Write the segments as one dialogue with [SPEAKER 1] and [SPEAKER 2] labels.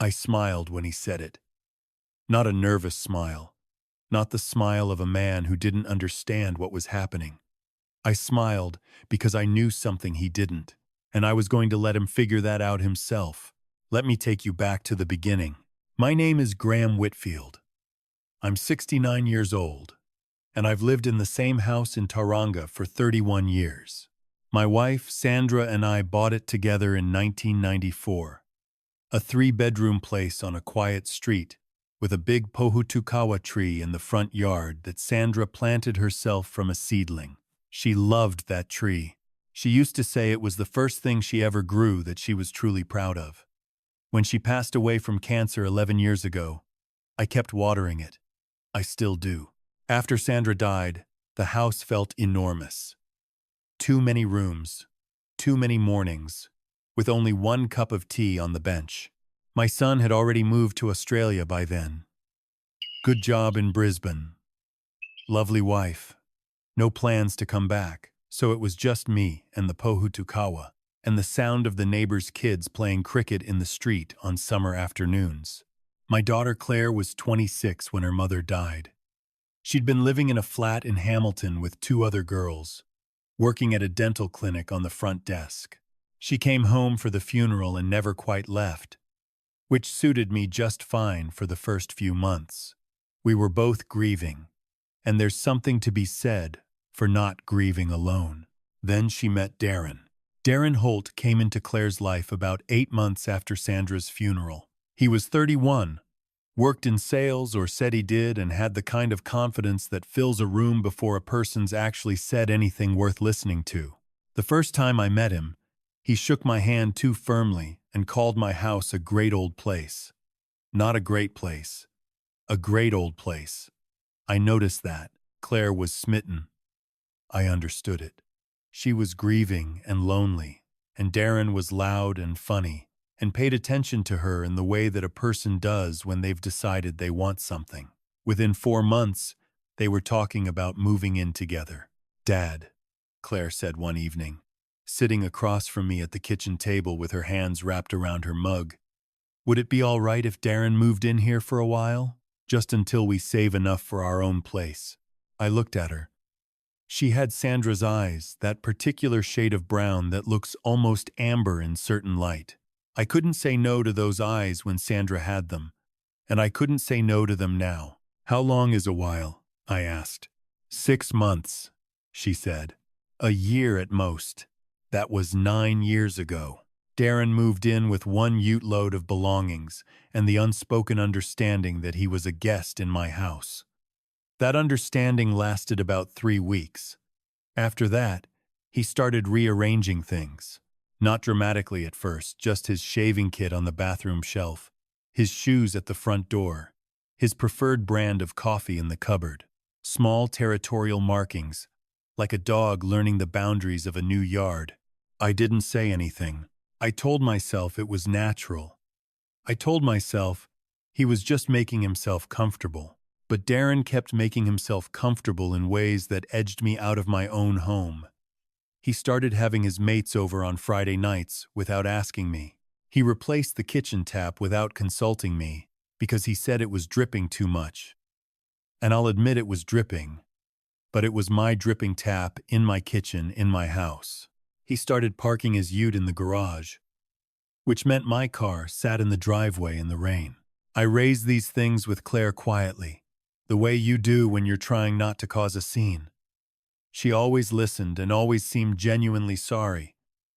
[SPEAKER 1] I smiled when he said it. Not a nervous smile. Not the smile of a man who didn't understand what was happening. I smiled because I knew something he didn't, and I was going to let him figure that out himself. Let me take you back to the beginning. My name is Graham Whitfield. I'm 69 years old, and I've lived in the same house in Tauranga for 31 years. My wife, Sandra, and I bought it together in 1994. A 3-bedroom place on a quiet street with a big pohutukawa tree in the front yard that Sandra planted herself from a seedling. She loved that tree. She used to say it was the first thing she ever grew that she was truly proud of. When she passed away from cancer 11 years ago, I kept watering it. I still do. After Sandra died, the house felt enormous. Too many rooms, too many mornings, with only one cup of tea on the bench. My son had already moved to Australia by then. Good job in Brisbane. Lovely wife. No plans to come back, so it was just me and the pohutukawa, and the sound of the neighbors' kids playing cricket in the street on summer afternoons. My daughter Claire was 26 when her mother died. She'd been living in a flat in Hamilton with 2 other girls, working at a dental clinic on the front desk. She came home for the funeral and never quite left, which suited me just fine for the first few months. We were both grieving, and there's something to be said for not grieving alone. Then she met Darren. Darren Holt came into Claire's life about 8 months after Sandra's funeral. He was 31, worked in sales or said he did, and had the kind of confidence that fills a room before a person's actually said anything worth listening to. The first time I met him, he shook my hand too firmly and called my house a great old place. Not a great place. A great old place. I noticed that. Claire was smitten. I understood it. She was grieving and lonely, and Darren was loud and funny, and paid attention to her in the way that a person does when they've decided they want something. Within 4 months, they were talking about moving in together. "Dad," Claire said one evening, sitting across from me at the kitchen table with her hands wrapped around her mug, "would it be all right if Darren moved in here for a while? Just until we save enough for our own place." I looked at her. She had Sandra's eyes, that particular shade of brown that looks almost amber in certain light. I couldn't say no to those eyes when Sandra had them, and I couldn't say no to them now. "How long is a while?" I asked. 6 months, she said. A year at most. That was 9 years ago. Darren moved in with 1 ute load of belongings and the unspoken understanding that he was a guest in my house. That understanding lasted about 3 weeks. After that, he started rearranging things. Not dramatically at first, just his shaving kit on the bathroom shelf, his shoes at the front door, his preferred brand of coffee in the cupboard. Small territorial markings, like a dog learning the boundaries of a new yard. I didn't say anything. I told myself it was natural. I told myself he was just making himself comfortable. But Darren kept making himself comfortable in ways that edged me out of my own home. He started having his mates over on Friday nights without asking me. He replaced the kitchen tap without consulting me because he said it was dripping too much. And I'll admit it was dripping, but it was my dripping tap in my kitchen in my house. He started parking his ute in the garage, which meant my car sat in the driveway in the rain. I raised these things with Claire quietly, the way you do when you're trying not to cause a scene. She always listened and always seemed genuinely sorry,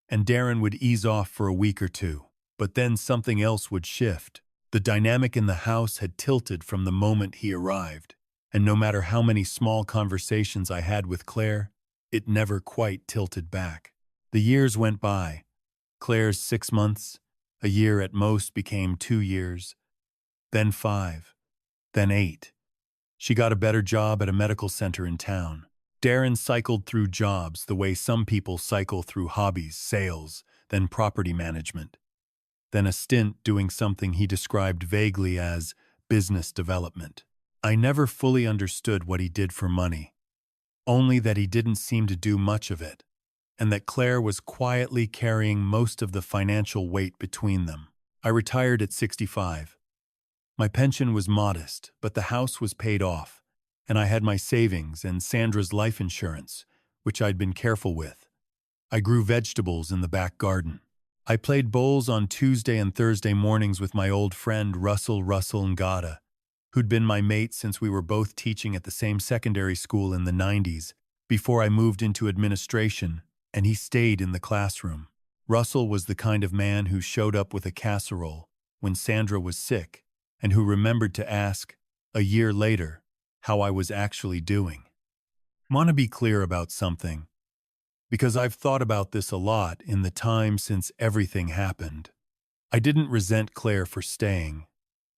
[SPEAKER 1] and Darren would ease off for a week or 2. But then something else would shift. The dynamic in the house had tilted from the moment he arrived, and no matter how many small conversations I had with Claire, it never quite tilted back. The years went by. Claire's 6 months, a year at most became 2 years, then 5, then 8. She got a better job at a medical center in town. Darren cycled through jobs the way some people cycle through hobbies, sales, then property management. Then a stint doing something he described vaguely as business development. I never fully understood what he did for money, only that he didn't seem to do much of it, and that Claire was quietly carrying most of the financial weight between them. I retired at 65. My pension was modest, but the house was paid off, and I had my savings and Sandra's life insurance, which I'd been careful with. I grew vegetables in the back garden. I played bowls on Tuesday and Thursday mornings with my old friend Russell Ngata, who'd been my mate since we were both teaching at the same secondary school in the 90s, before I moved into administration, and he stayed in the classroom. Russell was the kind of man who showed up with a casserole when Sandra was sick, and who remembered to ask, a year later, how I was actually doing. Want to be clear about something, because I've thought about this a lot in the time since everything happened. I didn't resent Claire for staying.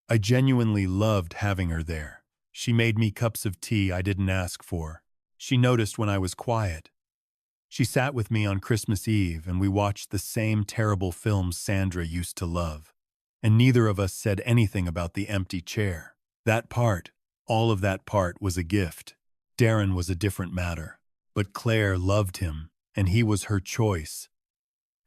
[SPEAKER 1] I genuinely loved having her there. She made me cups of tea I didn't ask for. She noticed when I was quiet. She sat with me on Christmas Eve and we watched the same terrible films Sandra used to love. And neither of us said anything about the empty chair. That part, all of that part was a gift. Darren was a different matter. But Claire loved him, and he was her choice.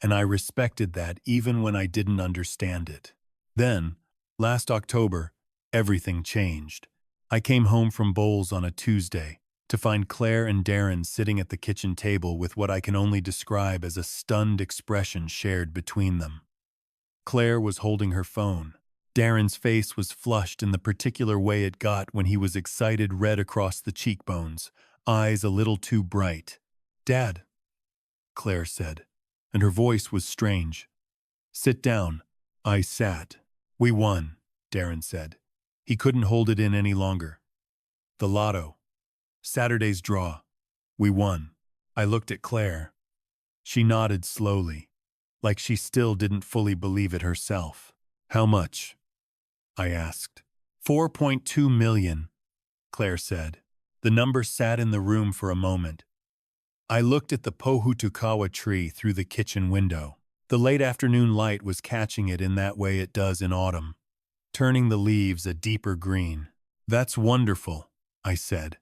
[SPEAKER 1] And I respected that even when I didn't understand it. Then, last October, everything changed. I came home from bowls on a Tuesday to find Claire and Darren sitting at the kitchen table with what I can only describe as a stunned expression shared between them. Claire was holding her phone. Darren's face was flushed in the particular way it got when he was excited, red across the cheekbones, eyes a little too bright. "Dad," Claire said, and her voice was strange. "Sit down." I sat. "We won," Darren said. He couldn't hold it in any longer. "The lotto. Saturday's draw. We won." I looked at Claire. She nodded slowly, like she still didn't fully believe it herself. "How much?" I asked. 4.2 million, Claire said. The number sat in the room for a moment. I looked at the pohutukawa tree through the kitchen window. The late afternoon light was catching it in that way it does in autumn, turning the leaves a deeper green. "That's wonderful," I said.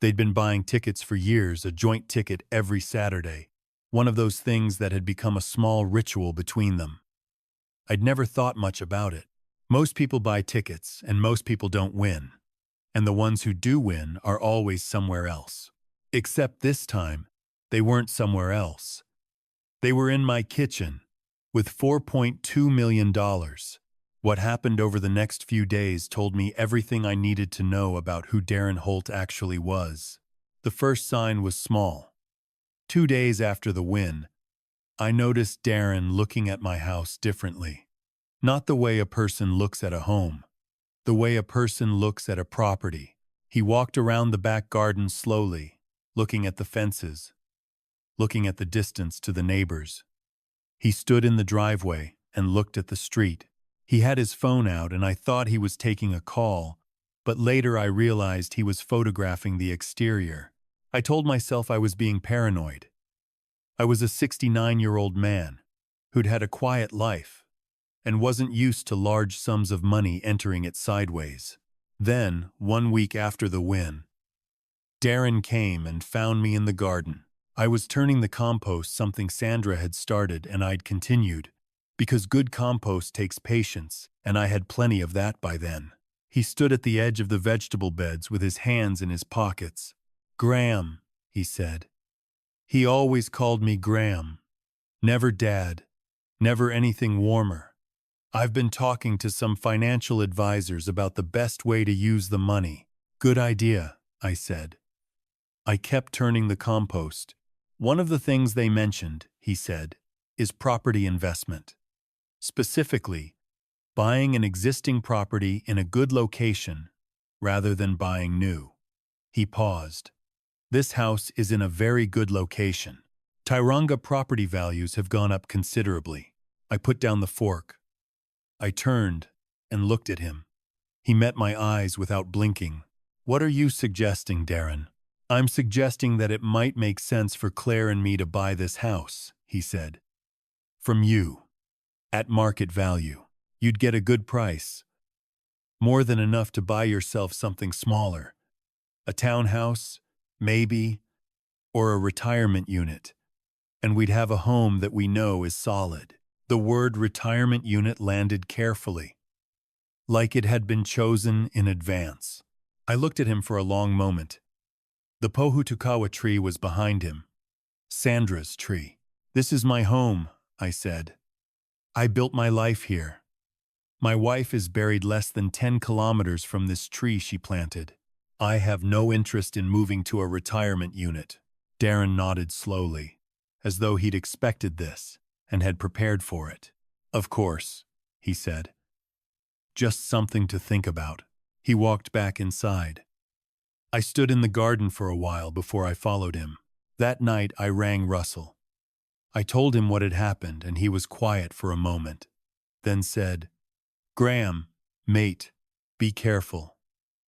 [SPEAKER 1] They'd been buying tickets for years, a joint ticket every Saturday, one of those things that had become a small ritual between them. I'd never thought much about it. Most people buy tickets, and most people don't win. And the ones who do win are always somewhere else. Except this time, they weren't somewhere else. They were in my kitchen, with $4.2 million. What happened over the next few days told me everything I needed to know about who Darren Holt actually was. The first sign was small. 2 days after the win, I noticed Darren looking at my house differently. Not the way a person looks at a home, the way a person looks at a property. He walked around the back garden slowly, looking at the fences, looking at the distance to the neighbors. He stood in the driveway and looked at the street. He had his phone out and I thought he was taking a call, but later I realized he was photographing the exterior. I told myself I was being paranoid. I was a 69-year-old man who'd had a quiet life and wasn't used to large sums of money entering it sideways. Then, 1 week after the win, Darren came and found me in the garden. I was turning the compost, something Sandra had started, and I'd continued, because good compost takes patience, and I had plenty of that by then. He stood at the edge of the vegetable beds with his hands in his pockets. "Graham," he said. He always called me Graham. Never Dad. Never anything warmer. "I've been talking to some financial advisors about the best way to use the money." "Good idea," I said. I kept turning the compost. "One of the things they mentioned," he said, "is property investment. Specifically, buying an existing property in a good location rather than buying new." He paused. "This house is in a very good location. Tauranga property values have gone up considerably." I put down the fork. I turned and looked at him. He met my eyes without blinking. "What are you suggesting, Darren?" "I'm suggesting that it might make sense for Claire and me to buy this house," he said. "From you. At market value. You'd get a good price. More than enough to buy yourself something smaller. A townhouse, maybe, or a retirement unit. And we'd have a home that we know is solid." The word retirement unit landed carefully, like it had been chosen in advance. I looked at him for a long moment. The Pohutukawa tree was behind him. Sandra's tree. "This is my home," I said. "I built my life here. My wife is buried less than 10 kilometers from this tree she planted. I have no interest in moving to a retirement unit." Darren nodded slowly, as though he'd expected this and had prepared for it. "Of course," he said. "Just something to think about." He walked back inside. I stood in the garden for a while before I followed him. That night I rang Russell. I told him what had happened, and he was quiet for a moment, then said, "Graham, mate, be careful.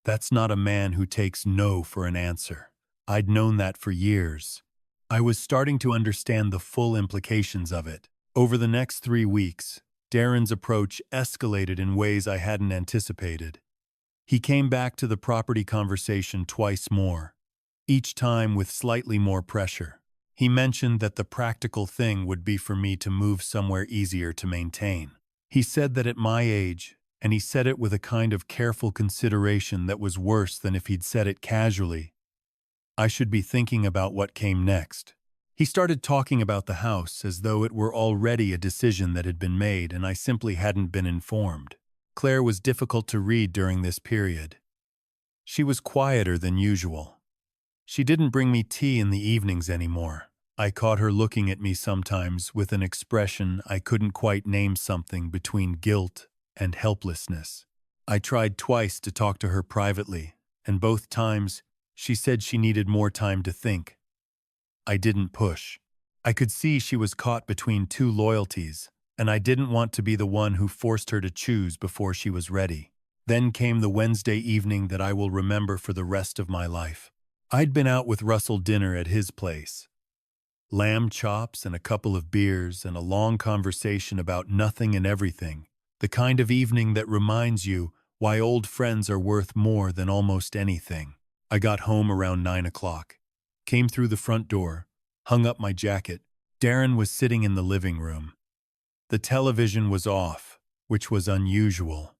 [SPEAKER 1] That's not a man who takes no for an answer." I'd known that for years. I was starting to understand the full implications of it. Over the next 3 weeks, Darren's approach escalated in ways I hadn't anticipated. He came back to the property conversation twice more, each time with slightly more pressure. He mentioned that the practical thing would be for me to move somewhere easier to maintain. He said that at my age, and he said it with a kind of careful consideration that was worse than if he'd said it casually, I should be thinking about what came next. He started talking about the house as though it were already a decision that had been made and I simply hadn't been informed. Claire was difficult to read during this period. She was quieter than usual. She didn't bring me tea in the evenings anymore. I caught her looking at me sometimes with an expression I couldn't quite name, something between guilt and helplessness. I tried twice to talk to her privately, and both times she said she needed more time to think. I didn't push. I could see she was caught between two loyalties, and I didn't want to be the one who forced her to choose before she was ready. Then came the Wednesday evening that I will remember for the rest of my life. I'd been out with Russell dinner at his place. Lamb chops and a couple of beers and a long conversation about nothing and everything. The kind of evening that reminds you why old friends are worth more than almost anything. I got home around 9 o'clock, came through the front door, hung up my jacket. Darren was sitting in the living room. The television was off, which was unusual.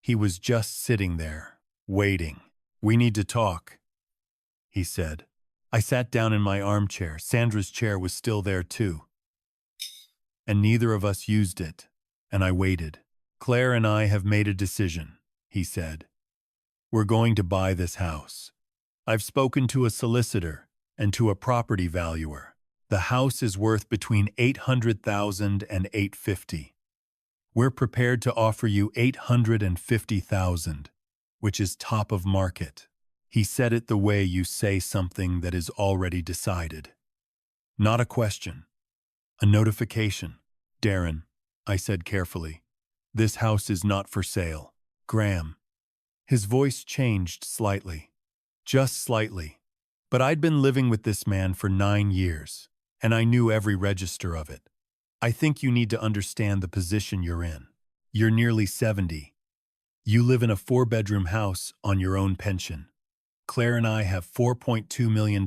[SPEAKER 1] He was just sitting there, waiting. "We need to talk," he said. I sat down in my armchair. Sandra's chair was still there too, and neither of us used it, and I waited. "Claire and I have made a decision," he said. "We're going to buy this house. I've spoken to a solicitor and to a property valuer. The house is worth between $800,000 and $850,000. We're prepared to offer you $850,000, which is top of market." He said it the way you say something that is already decided. Not a question. A notification. "Darren," I said carefully, "this house is not for sale. Graham." His voice changed slightly. Just slightly. But I'd been living with this man for 9 years, and I knew every register of it. "I think you need to understand the position you're in. You're nearly 70. You live in a 4-bedroom house on your own pension. Claire and I have $4.2 million,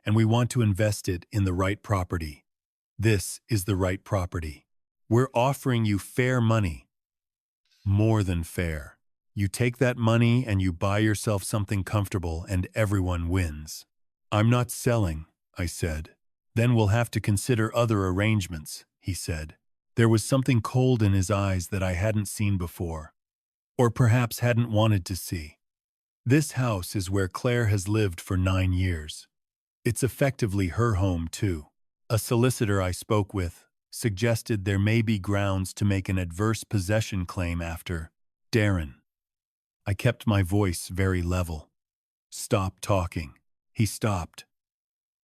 [SPEAKER 1] and we want to invest it in the right property. This is the right property. We're offering you fair money. More than fair. You take that money and you buy yourself something comfortable and everyone wins." "I'm not selling," I said. "Then we'll have to consider other arrangements," he said. There was something cold in his eyes that I hadn't seen before, or perhaps hadn't wanted to see. This house is where Claire has lived for 9 years. It's effectively her home, too. A solicitor I spoke with suggested there may be grounds to make an adverse possession claim after. "Darren." I kept my voice very level. "Stop talking." He stopped.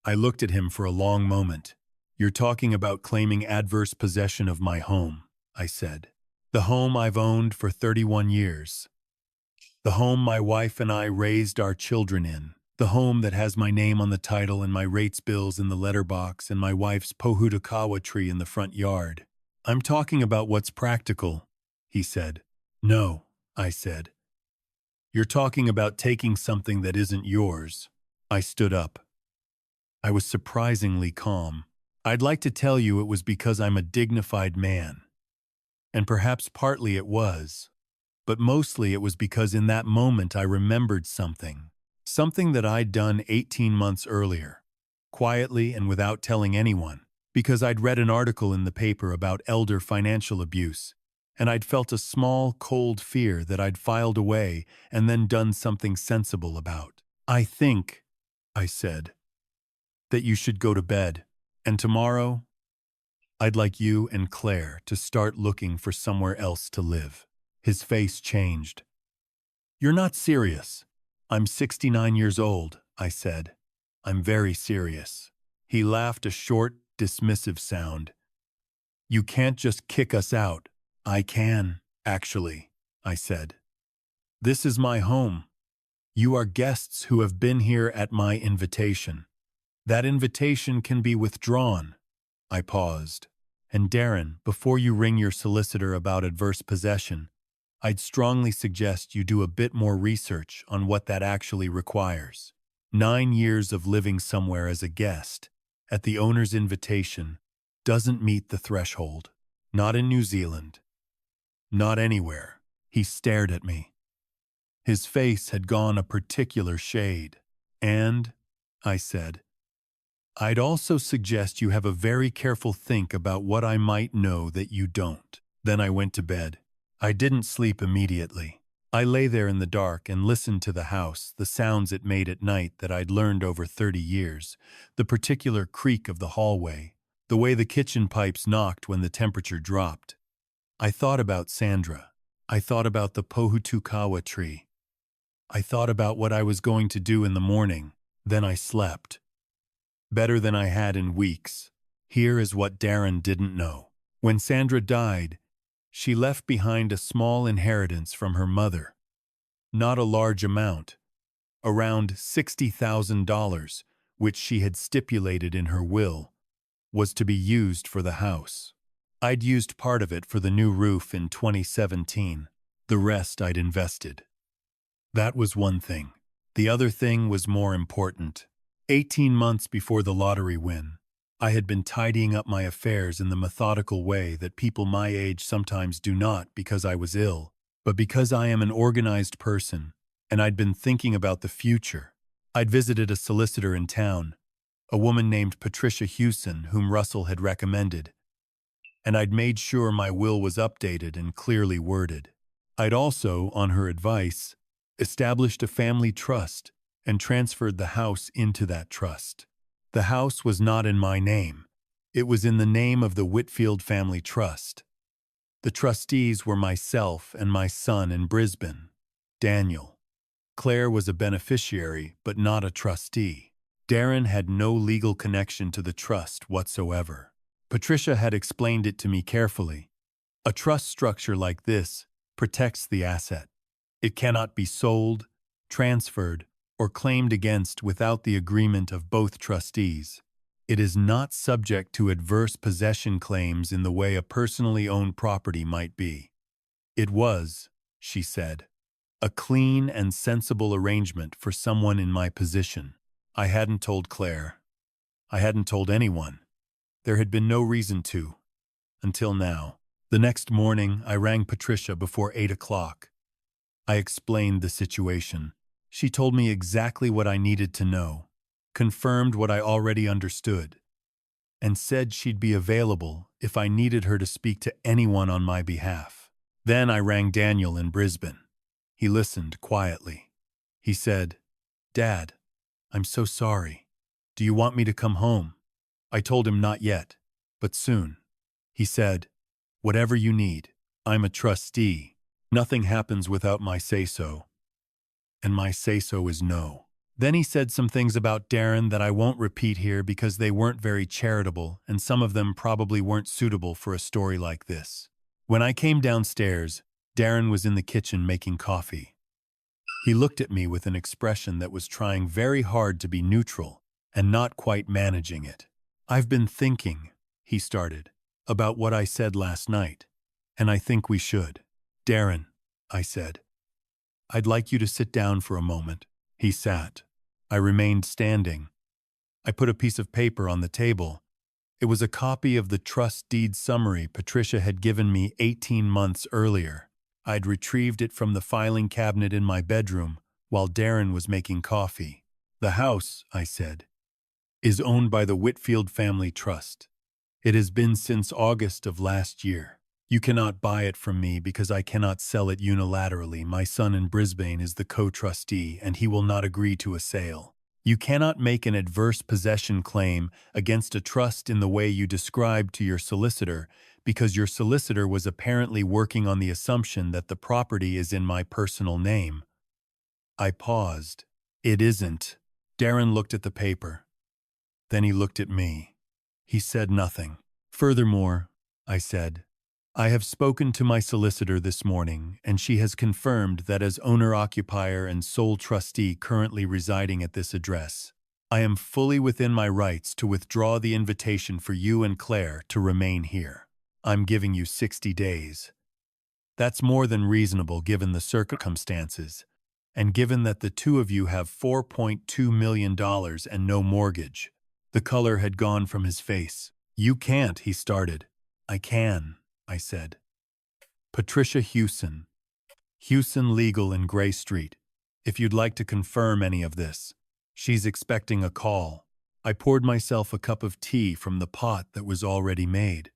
[SPEAKER 1] I looked at him for a long moment. "You're talking about claiming adverse possession of my home," I said. "The home I've owned for 31 years. The home my wife and I raised our children in. The home that has my name on the title and my rates bills in the letterbox and my wife's Pohutukawa tree in the front yard. I'm talking about what's practical," he said. "No," I said. "You're talking about taking something that isn't yours." I stood up. I was surprisingly calm. I'd like to tell you it was because I'm a dignified man. And perhaps partly it was. But mostly it was because in that moment I remembered something. Something that I'd done 18 months earlier. Quietly and without telling anyone. Because I'd read an article in the paper about elder financial abuse. And I'd felt a small, cold fear that I'd filed away and then done something sensible about. I think, I said, that you should go to bed. And tomorrow, I'd like you and Claire to start looking for somewhere else to live. His face changed. You're not serious. I'm 69 years old, I said. I'm very serious. He laughed a short, dismissive sound. You can't just kick us out. I can, actually, I said. This is my home. You are guests who have been here at my invitation. That invitation can be withdrawn. I paused. And Darren, before you ring your solicitor about adverse possession, I'd strongly suggest you do a bit more research on what that actually requires. 9 years of living somewhere as a guest, at the owner's invitation, doesn't meet the threshold. Not in New Zealand. Not anywhere. He stared at me. His face had gone a particular shade. And, I said, I'd also suggest you have a very careful think about what I might know that you don't. Then I went to bed. I didn't sleep immediately. I lay there in the dark and listened to the house, the sounds it made at night that I'd learned over 30 years, the particular creak of the hallway, the way the kitchen pipes knocked when the temperature dropped. I thought about Sandra. I thought about the pohutukawa tree. I thought about what I was going to do in the morning. Then I slept. Better than I had in weeks. Here is what Darren didn't know. When Sandra died, she left behind a small inheritance from her mother. Not a large amount. Around $60,000, which she had stipulated in her will, was to be used for the house. I'd used part of it for the new roof in 2017. The rest I'd invested. That was one thing. The other thing was more important. 18 months before the lottery win, I had been tidying up my affairs in the methodical way that people my age sometimes do not because I was ill, but because I am an organized person, and I'd been thinking about the future. I'd visited a solicitor in town, a woman named Patricia Hewson, whom Russell had recommended, and I'd made sure my will was updated and clearly worded. I'd also, on her advice, established a family trust and transferred the house into that trust. The house was not in my name. It was in the name of the Whitfield Family Trust. The trustees were myself and my son in Brisbane, Daniel. Claire was a beneficiary, but not a trustee. Darren had no legal connection to the trust whatsoever. Patricia had explained it to me carefully. A trust structure like this protects the asset. It cannot be sold, transferred, or claimed against without the agreement of both trustees. It is not subject to adverse possession claims in the way a personally owned property might be. It was, she said, a clean and sensible arrangement for someone in my position. I hadn't told Claire. I hadn't told anyone. There had been no reason to, until now. The next morning, I rang Patricia before 8 o'clock. I explained the situation. She told me exactly what I needed to know, confirmed what I already understood, and said she'd be available if I needed her to speak to anyone on my behalf. Then I rang Daniel in Brisbane. He listened quietly. He said, "Dad, I'm so sorry. Do you want me to come home?" I told him not yet, but soon. He said, "Whatever you need. I'm a trustee. Nothing happens without my say-so. And my say-so is no." Then he said some things about Darren that I won't repeat here because they weren't very charitable, and some of them probably weren't suitable for a story like this. When I came downstairs, Darren was in the kitchen making coffee. He looked at me with an expression that was trying very hard to be neutral and not quite managing it. "I've been thinking," he started, "about what I said last night, and I think we should." "Darren," I said, "I'd like you to sit down for a moment." He sat. I remained standing. I put a piece of paper on the table, It was a copy of the trust deed summary Patricia had given me 18 months earlier. I'd retrieved it from the filing cabinet in my bedroom while Darren was making coffee. "The house," I said, "is owned by the Whitfield Family Trust. It has been since August of last year. You cannot buy it from me because I cannot sell it unilaterally. My son in Brisbane is the co-trustee, and he will not agree to a sale. You cannot make an adverse possession claim against a trust in the way you described to your solicitor because your solicitor was apparently working on the assumption that the property is in my personal name." I paused. "It isn't." Darren looked at the paper. Then he looked at me. He said nothing. "Furthermore," I said, "I have spoken to my solicitor this morning, and she has confirmed that as owner-occupier and sole trustee currently residing at this address, I am fully within my rights to withdraw the invitation for you and Claire to remain here. I'm giving you 60 days. That's more than reasonable given the circumstances, and given that the two of you have $4.2 million and no mortgage." The color had gone from his face. "You can't," he started. "I can," I said. "Patricia Hewson. Hewson Legal in Gray Street. If you'd like to confirm any of this. She's expecting a call." I poured myself a cup of tea from the pot that was already made.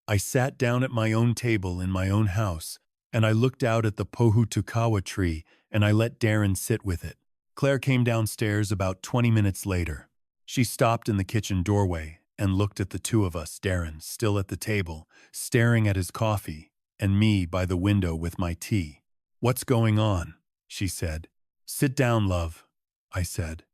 [SPEAKER 1] I sat down at my own table in my own house, and I looked out at the pohutukawa tree, and I let Darren sit with it. Claire came downstairs about 20 minutes later. She stopped in the kitchen doorway and looked at the two of us, Darren still at the table, staring at his coffee, and me by the window with my tea. "What's going on?" she said. "Sit down, love," I said.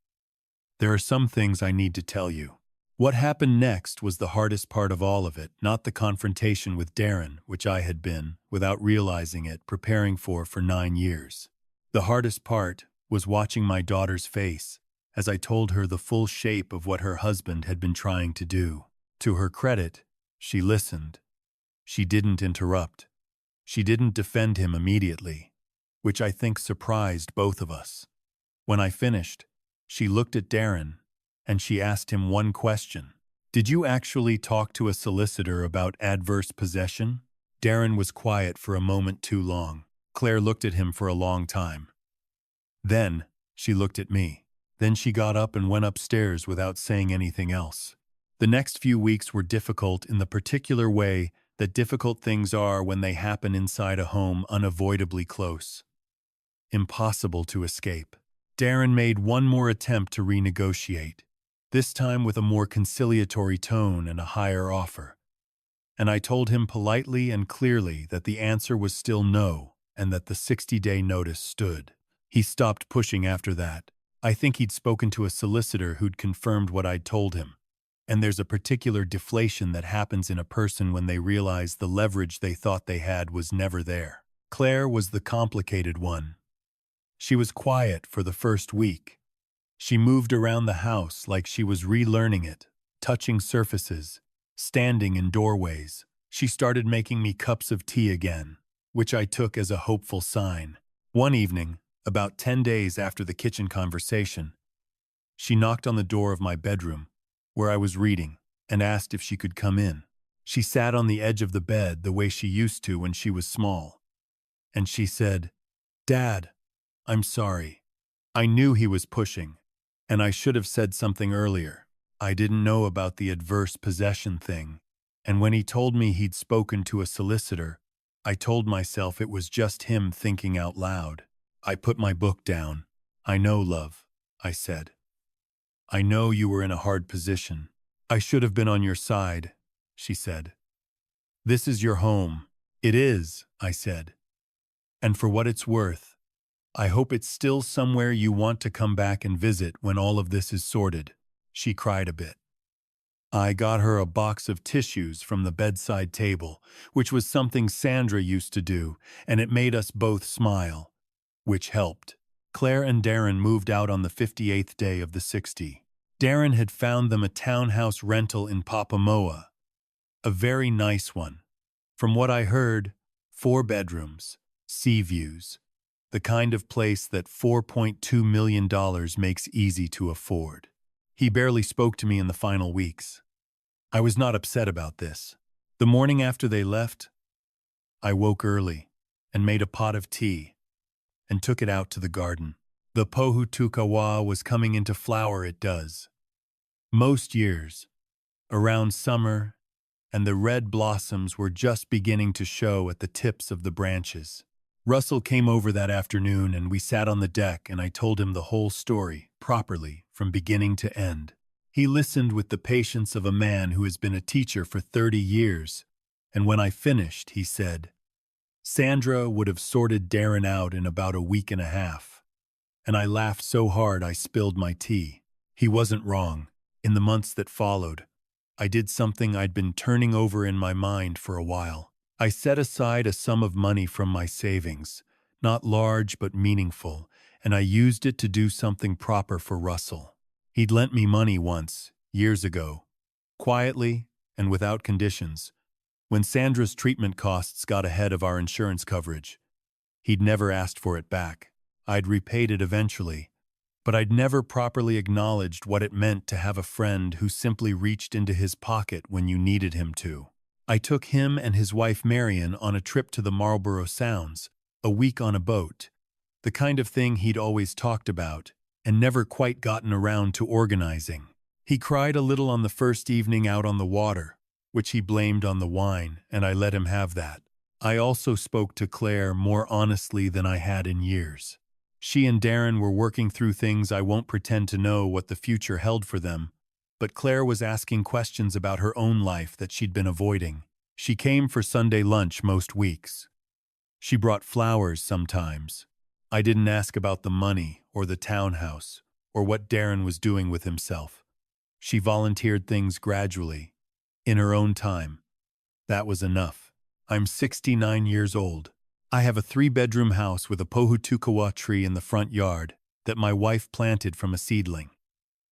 [SPEAKER 1] "There are some things I need to tell you." What happened next was the hardest part of all of it, not the confrontation with Darren, which I had been, without realizing it, preparing for 9 years. The hardest part was watching my daughter's face as I told her the full shape of what her husband had been trying to do. To her credit, she listened. She didn't interrupt. She didn't defend him immediately, which I think surprised both of us. When I finished, she looked at Darren, and she asked him one question. "Did you actually talk to a solicitor about adverse possession?" Darren was quiet for a moment too long. Claire looked at him for a long time. Then, she looked at me. Then she got up and went upstairs without saying anything else. The next few weeks were difficult in the particular way that difficult things are when they happen inside a home unavoidably close. Impossible to escape. Darren made one more attempt to renegotiate, this time with a more conciliatory tone and a higher offer. And I told him politely and clearly that the answer was still no, and that the 60-day notice stood. He stopped pushing after that. I think he'd spoken to a solicitor who'd confirmed what I'd told him. And there's a particular deflation that happens in a person when they realize the leverage they thought they had was never there. Claire was the complicated one. She was quiet for the first week. She moved around the house like she was relearning it, touching surfaces, standing in doorways. She started making me cups of tea again, which I took as a hopeful sign. One evening, about 10 days after the kitchen conversation, she knocked on the door of my bedroom, where I was reading, and asked if she could come in. She sat on the edge of the bed the way she used to when she was small. And she said, "Dad, I'm sorry. I knew he was pushing, and I should have said something earlier. I didn't know about the adverse possession thing, and when he told me he'd spoken to a solicitor, I told myself it was just him thinking out loud." I put my book down. "I know, love," I said. "I know you were in a hard position. I should have been on your side," she said. "This is your home." "It is," I said. "And for what it's worth, I hope it's still somewhere you want to come back and visit when all of this is sorted." She cried a bit. I got her a box of tissues from the bedside table, which was something Sandra used to do, and it made us both smile, which helped. Claire and Darren moved out on the 58th day of the 60. Darren had found them a townhouse rental in Papamoa, a very nice one. From what I heard, 4 bedrooms, sea views, the kind of place that $4.2 million makes easy to afford. He barely spoke to me in the final weeks. I was not upset about this. The morning after they left, I woke early and made a pot of tea and took it out to the garden. The pohutukawa was coming into flower, it does. Most years, around summer, and the red blossoms were just beginning to show at the tips of the branches. Russell came over that afternoon and we sat on the deck and I told him the whole story, properly, from beginning to end. He listened with the patience of a man who has been a teacher for 30 years, and when I finished, he said, "Sandra would have sorted Darren out in about a week and a half." And I laughed so hard I spilled my tea. He wasn't wrong. In the months that followed, I did something I'd been turning over in my mind for a while. I set aside a sum of money from my savings, not large but meaningful, and I used it to do something proper for Russell. He'd lent me money once, years ago, quietly and without conditions, when Sandra's treatment costs got ahead of our insurance coverage. He'd never asked for it back. I'd repaid it eventually, but I'd never properly acknowledged what it meant to have a friend who simply reached into his pocket when you needed him to. I took him and his wife Marion on a trip to the Marlborough Sounds, a week on a boat, the kind of thing he'd always talked about and never quite gotten around to organizing. He cried a little on the first evening out on the water, which he blamed on the wine, and I let him have that. I also spoke to Claire more honestly than I had in years. She and Darren were working through things. I won't pretend to know what the future held for them, but Claire was asking questions about her own life that she'd been avoiding. She came for Sunday lunch most weeks. She brought flowers sometimes. I didn't ask about the money or the townhouse or what Darren was doing with himself. She volunteered things gradually, in her own time. That was enough. I'm 69 years old. I have a 3-bedroom house with a pohutukawa tree in the front yard that my wife planted from a seedling.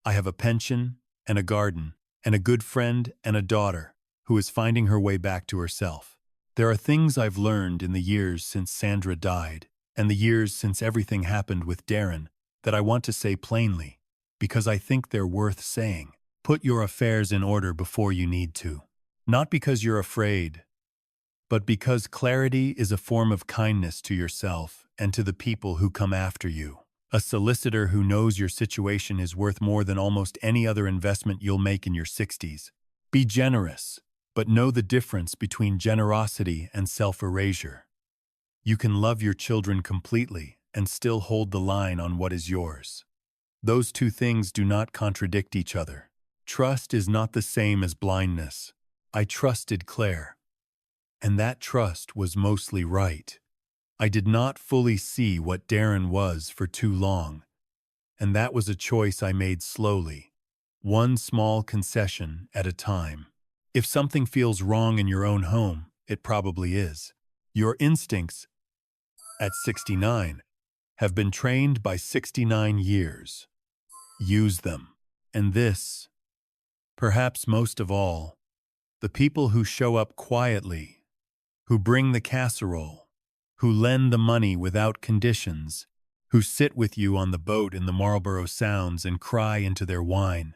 [SPEAKER 1] I have a pension and a garden and a good friend and a daughter who is finding her way back to herself. There are things I've learned in the years since Sandra died and the years since everything happened with Darren that I want to say plainly because I think they're worth saying. Put your affairs in order before you need to. Not because you're afraid, but because clarity is a form of kindness to yourself and to the people who come after you. A solicitor who knows your situation is worth more than almost any other investment you'll make in your 60s. Be generous, but know the difference between generosity and self-erasure. You can love your children completely and still hold the line on what is yours. Those two things do not contradict each other. Trust is not the same as blindness. I trusted Claire, and that trust was mostly right. I did not fully see what Darren was for too long, and that was a choice I made slowly, one small concession at a time. If something feels wrong in your own home, it probably is. Your instincts, at 69, have been trained by 69 years. Use them. And this, perhaps most of all, the people who show up quietly, who bring the casserole, who lend the money without conditions, who sit with you on the boat in the Marlborough Sounds and cry into their wine.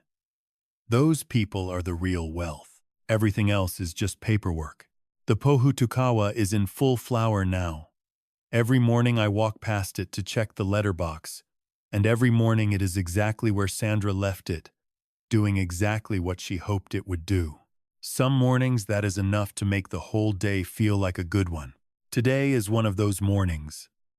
[SPEAKER 1] Those people are the real wealth. Everything else is just paperwork. The pohutukawa is in full flower now. Every morning I walk past it to check the letterbox, and every morning it is exactly where Sandra left it, doing exactly what she hoped it would do. Some mornings that is enough to make the whole day feel like a good one. Today is one of those mornings.